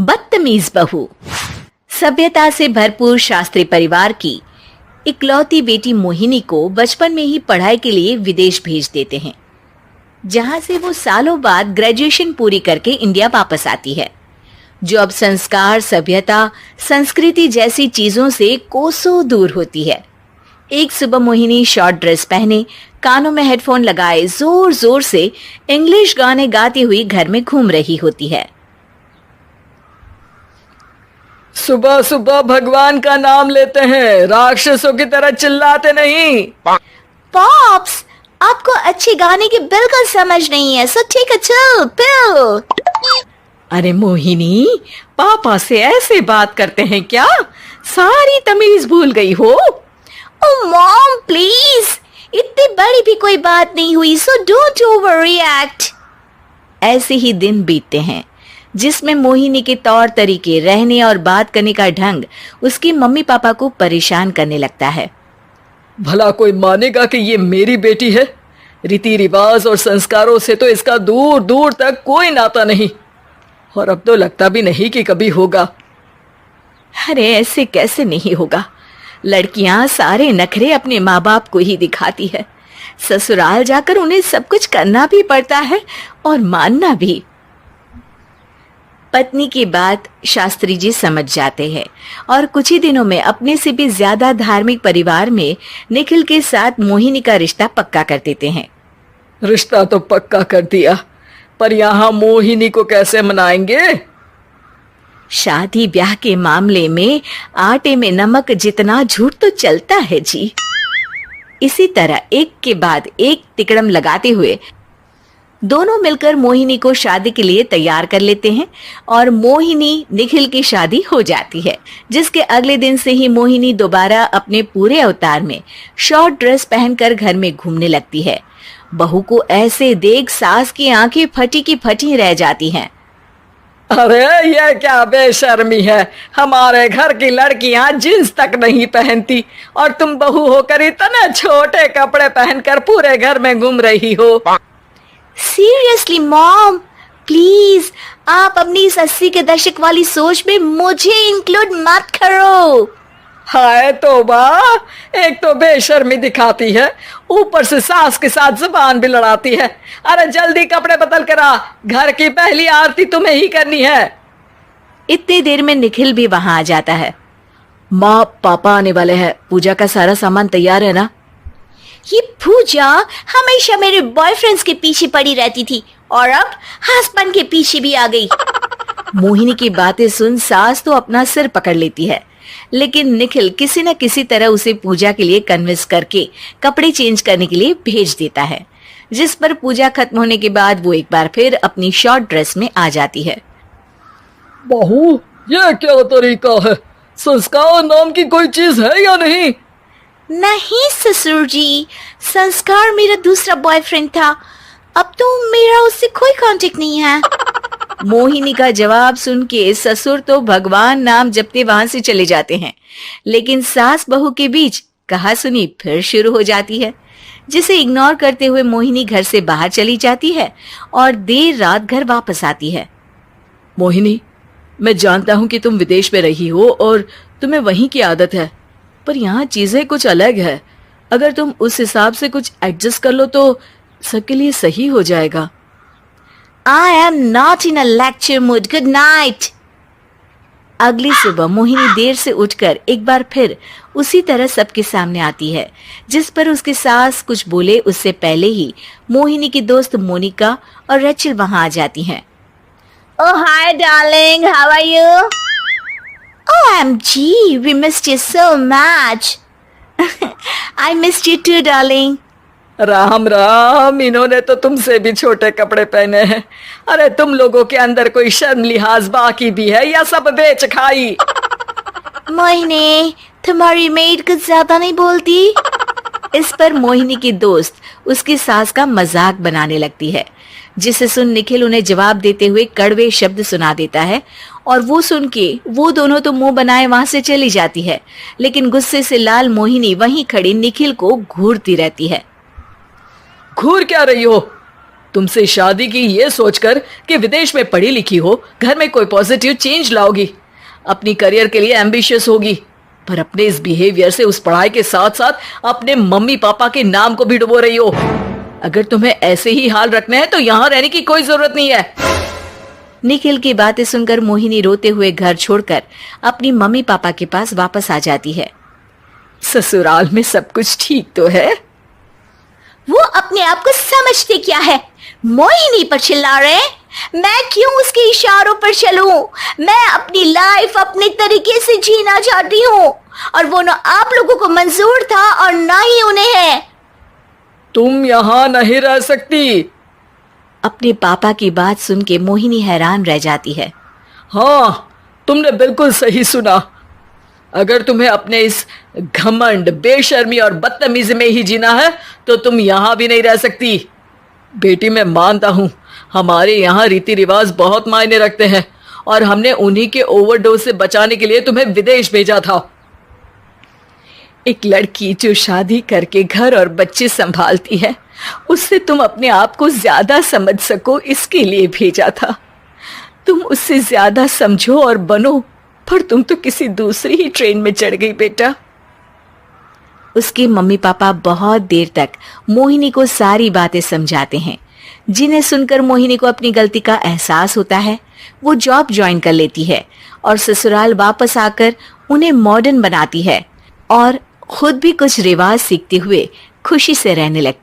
बदतमीज बहू। सभ्यता से भरपूर शास्त्री परिवार की इकलौती बेटी मोहिनी को बचपन में ही पढ़ाई के लिए विदेश भेज देते हैं, जहां से वो सालों बाद ग्रेजुएशन पूरी करके इंडिया वापस आती है, जो अब संस्कार, सभ्यता, संस्कृति जैसी चीजों से कोसों दूर होती है। एक सुबह मोहिनी शॉर्ट ड्रेस पहने, कानों में हेडफोन लगाए जोर जोर से इंग्लिश गाने गाती हुई घर में घूम रही होती है। सुबह सुबह भगवान का नाम लेते हैं, राक्षसों की तरह चिल्लाते नहीं। पॉप्स, आपको अच्छे गाने की बिल्कुल समझ नहीं है, सो ठीक है, चिल पिल। अरे मोहिनी, पापा से ऐसे बात करते हैं क्या? सारी तमीज भूल गई हो। ओह मॉम प्लीज, इतनी बड़ी भी कोई बात नहीं हुई, सो डोंट ओवर रिएक्ट। ऐसे ही दिन बीतते हैं जिसमें मोहिनी के तौर तरीके, रहने और बात करने का ढंग उसकी मम्मी पापा को परेशान करने लगता है। भला कोई मानेगा कि ये मेरी बेटी है? रीति रिवाज और संस्कारों से तो इसका दूर दूर तक कोई नाता नहीं, और अब तो लगता भी नहीं कि कभी होगा। अरे ऐसे कैसे नहीं होगा? लड़कियां सारे नखरे अपने माँ बाप को ही दिखाती है। ससुराल जाकर उन्हें सब कुछ करना भी पड़ता है और मानना भी। पत्नी की बात शास्त्री जी समझ जाते हैं और कुछ ही दिनों में अपने से भी ज्यादा धार्मिक परिवार में निखिल के साथ मोहिनी का रिश्ता पक्का कर देते हैं। रिश्ता तो पक्का कर दिया, पर यहाँ मोहिनी को कैसे मनाएंगे? शादी ब्याह के मामले में आटे में नमक जितना झूठ तो चलता है जी। इसी तरह एक के बाद एक तिकड़म लगाते हुए दोनों मिलकर मोहिनी को शादी के लिए तैयार कर लेते हैं और मोहिनी निखिल की शादी हो जाती है, जिसके अगले दिन से ही मोहिनी दोबारा अपने पूरे अवतार में शॉर्ट ड्रेस पहनकर घर में घूमने लगती है। बहू को ऐसे देख सास की आंखें फटी की फटी रह जाती हैं। अरे ये क्या बेशर्मी है, हमारे घर की लड़कियां जींस तक नहीं पहनती और तुम बहू होकर इतने छोटे कपड़े पहनकर पूरे घर में घूम रही हो। सीरियसली मॉम, प्लीज आप अपनी इस 80 के दशक वाली सोच में मुझे इंक्लूड मत करो। हाय तौबा, एक तो बेशर्मी दिखाती है, ऊपर से सास के साथ जुबान भी लड़ाती है। अरे जल्दी कपड़े बदल कर आ, घर की पहली आरती तुम्हें ही करनी है। इतनी देर में निखिल भी वहां आ जाता है। माँ, पापा आने वाले हैं, पूजा का सारा सामान तैयार है ना? ये पूजा हमेशा मेरे बॉयफ्रेंड्स के पीछे पड़ी रहती थी और अब हस्बैंड के पीछे भी आ गई। मोहिनी की बातें सुन सास तो अपना सिर पकड़ लेती है, लेकिन निखिल किसी न किसी तरह उसे पूजा के लिए कन्विंस करके कपड़े चेंज करने के लिए भेज देता है, जिस पर पूजा खत्म होने के बाद वो एक बार फिर अपनी शॉर्ट ड्रेस में आ जाती है। बहू, ये क्या तरीका है? संस्कार नाम की कोई चीज है या नहीं? नहीं ससुर जी, संस्कार मेरा दूसरा बॉयफ्रेंड था, अब तो मेरा उससे कोई कांटेक्ट नहीं है। मोहिनी का जवाब सुन के ससुर तो भगवान नाम जपते वहां से चले जाते हैं, लेकिन सास बहू के बीच कहासुनी फिर शुरू हो जाती है, जिसे इग्नोर करते हुए मोहिनी घर से बाहर चली जाती है और देर रात घर वापस आती है। मोहिनी, मैं जानता हूँ कि तुम विदेश में रही हो और तुम्हें वहीं की आदत है, पर यहाँ चीजें कुछ अलग है। अगर तुम उस हिसाब से कुछ एडजस्ट कर लो तो सबके लिए सही हो जाएगा। I am not in a lecture mood. Good night. अगली सुबह मोहिनी देर से उठकर एक बार फिर उसी तरह सबके सामने आती है, जिस पर उसकी सास कुछ बोले उससे पहले ही मोहिनी की दोस्त मोनिका और रचिल वहां आ जाती हैं। Oh hi darling, how are you? OMG, we missed you so much. I missed you too, darling. Ram Ram, इन्होंने तो तुमसे भी छोटे कपड़े पहने हैं। अरे तुम लोगों के अंदर कोई शर्म लिहाज बाकी भी है या सब बेच खाई? मोहिनी, तुम्हारी मेड कुछ ज्यादा नहीं बोलती? इस पर मोहिनी की दोस्त उसकी सास का मजाक बनाने लगती है, जिसे सुन निखिल उन्हें जवाब देते हुए कड़वे शब्द सुना देता है और वो सुन के वो दोनों तो मुंह बनाए वहां से चली जाती है, लेकिन गुस्से से लाल मोहिनी वहीं खड़ी निखिल को घूरती रहती है। घूर क्या रही हो? तुमसे शादी की ये सोचकर कि विदेश में पढ़ी लिखी हो, घर में कोई पॉजिटिव चेंज लाओगी, अपनी करियर के लिए एम्बिशियस होगी, पर अपने इस बिहेवियर से उस पढ़ाई के साथ साथ अपने मम्मी पापा के नाम को भी डुबो रही हो। अगर तुम्हें ऐसे ही हाल रखना है तो यहाँ रहने की कोई जरूरत नहीं है। निखिल की बातें सुनकर मोहिनी रोते हुए घर छोड़कर अपनी मम्मी पापा के पास वापस आ जाती है। ससुराल में सब कुछ ठीक तो है? वो अपने आप को समझते क्या है? मोहिनी पर चिल्ला रहे हैं? मैं क्यों उसके इशारों पर चलूं? मैं अपनी लाइफ अपने तरीके से जीना चाहती हूँ और वो ना आप लोगों को मंजूर था और ना ही उन्हें है। तुम यहाँ नहीं रह सकती। अपने पापा की बात सुन के मोहिनी हैरान रह जाती है। हाँ, तुमने बिल्कुल सही सुना। अगर तुम्हें अपने इस घमंड, बेशर्मी और बदतमीजी में ही जीना है तो तुम यहाँ भी नहीं रह सकती। बेटी, मैं मानता हूँ हमारे यहाँ रीति रिवाज बहुत मायने रखते हैं और हमने उन्हीं के ओवरडोज से बचाने के लिए तुम्हें विदेश भेजा था। एक लड़की जो शादी करके घर और बच्चे संभालती है, उससे तुम अपने आप को ज्यादा समझ सको इसके लिए भेजा था। तुम उससे ज्यादा समझो और बनो, पर तुम तो किसी दूसरी ही ट्रेन में चढ़ गई बेटा। उसके मम्मी पापा बहुत देर तक मोहिनी को सारी बातें समझाते हैं, जिन्हें सुनकर मोहिनी को अपनी गलती का एहसास होता है। वो जॉब ज्वाइन कर लेती है और ससुराल वापस आकर उन्हें मॉडर्न बनाती है और खुद भी कुछ रिवाज सीखते हुए खुशी से रहने लगती।